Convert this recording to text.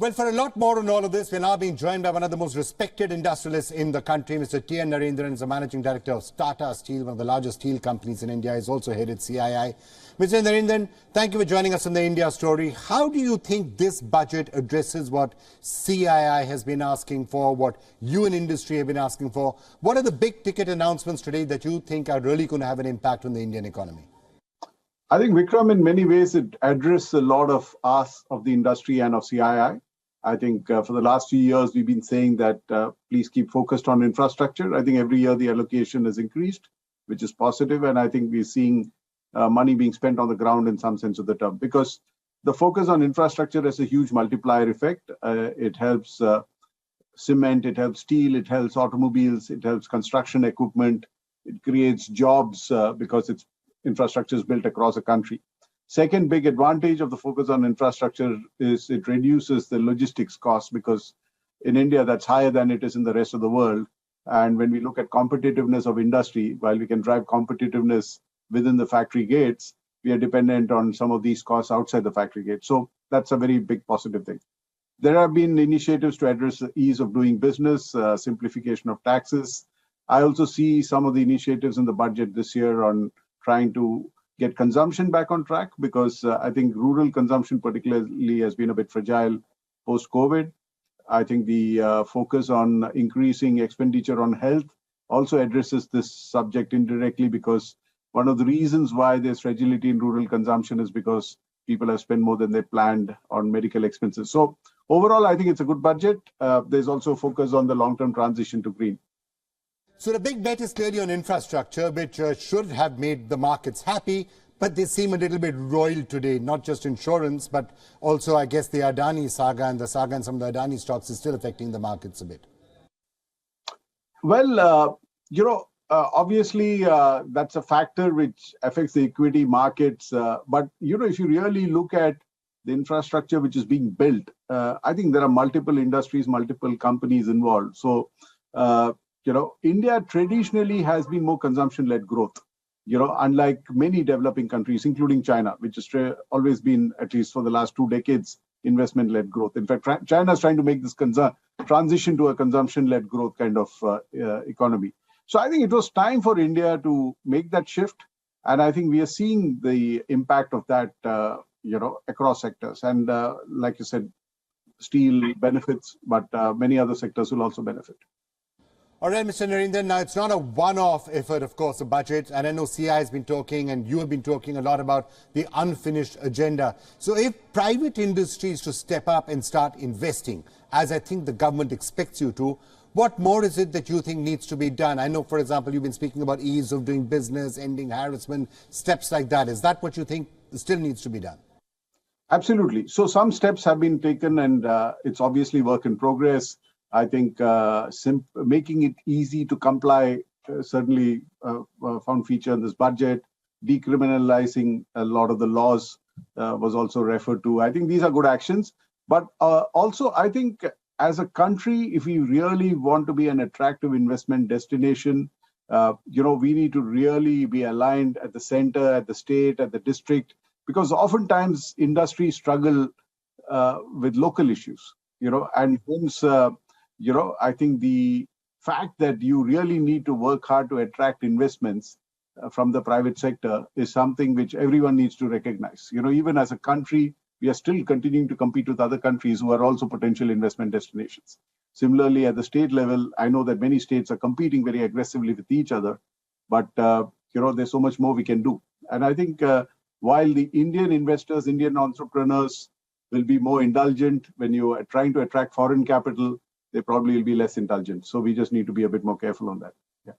Well, for a lot more on all of this, we're now being joined by one of the most respected industrialists in the country. Mr. TV Narendran is the managing director of Tata Steel, one of the largest steel companies in India. He's also headed CII. Mr. Narendran, thank you for joining us on the India Story. How do you think this budget addresses what CII has been asking for, what you in industry have been asking for? What are the big ticket announcements today that you think are really going to have an impact on the Indian economy? I think, Vikram, in many ways, it addresses a lot of us of the industry and of CII. I think for the last few years, we've been saying that please keep focused on infrastructure. I think every year the allocation has increased, which is positive. And I think we're seeing money being spent on the ground in some sense of the term, because the focus on infrastructure has a huge multiplier effect. It helps cement, it helps steel, it helps automobiles, it helps construction equipment. It creates jobs because its infrastructure is built across the country. Second big advantage of the focus on infrastructure is it reduces the logistics cost, because in India that's higher than it is in the rest of the world. And when we look at competitiveness of industry, while we can drive competitiveness within the factory gates, we are dependent on some of these costs outside the factory gates. So that's a very big positive thing. There have been initiatives to address the ease of doing business, simplification of taxes. I also see some of the initiatives in the budget this year on trying to get consumption back on track, because I think rural consumption particularly has been a bit fragile post-COVID. I think the focus on increasing expenditure on health also addresses this subject indirectly, because one of the reasons why there's fragility in rural consumption is because people have spent more than they planned on medical expenses. So overall, I think it's a good budget. There's also focus on the long-term transition to green. So the big bet is clearly on infrastructure, which should have made the markets happy, but they seem a little bit roiled today, not just insurance, but also, I guess, the Adani saga and some of the Adani stocks is still affecting the markets a bit. Well, obviously, that's a factor which affects the equity markets. But, if you really look at the infrastructure which is being built, I think there are multiple industries, multiple companies involved. So, India traditionally has been more consumption-led growth, unlike many developing countries, including China, which has always been, at least for the last 2 decades, investment-led growth. In fact, China is trying to make this transition to a consumption-led growth kind of economy. So I think it was time for India to make that shift. And I think we are seeing the impact of that, across sectors. And like you said, steel benefits, but many other sectors will also benefit. All right, Mr. Narendran, now it's not a one-off effort, of course, the budget. And I know CI has been talking and you have been talking a lot about the unfinished agenda. So if private industry is to step up and start investing, as I think the government expects you to, what more is it that you think needs to be done? I know, for example, you've been speaking about ease of doing business, ending harassment, steps like that. Is that what you think still needs to be done? Absolutely. So some steps have been taken, and it's obviously work in progress. I think making it easy to comply, certainly found feature in this budget. Decriminalizing a lot of the laws was also referred to. I think these are good actions. But also, I think as a country, if we really want to be an attractive investment destination, we need to really be aligned at the center, at the state, at the district, because oftentimes industries struggle with local issues, and hence, I think the fact that you really need to work hard to attract investments from the private sector is something which everyone needs to recognize. Even as a country, we are still continuing to compete with other countries who are also potential investment destinations. Similarly, at the state level, I know that many states are competing very aggressively with each other, but there's so much more we can do. And I think while the Indian investors, Indian entrepreneurs will be more indulgent when you are trying to attract foreign capital, they probably will be less indulgent. So we just need to be a bit more careful on that. Yeah.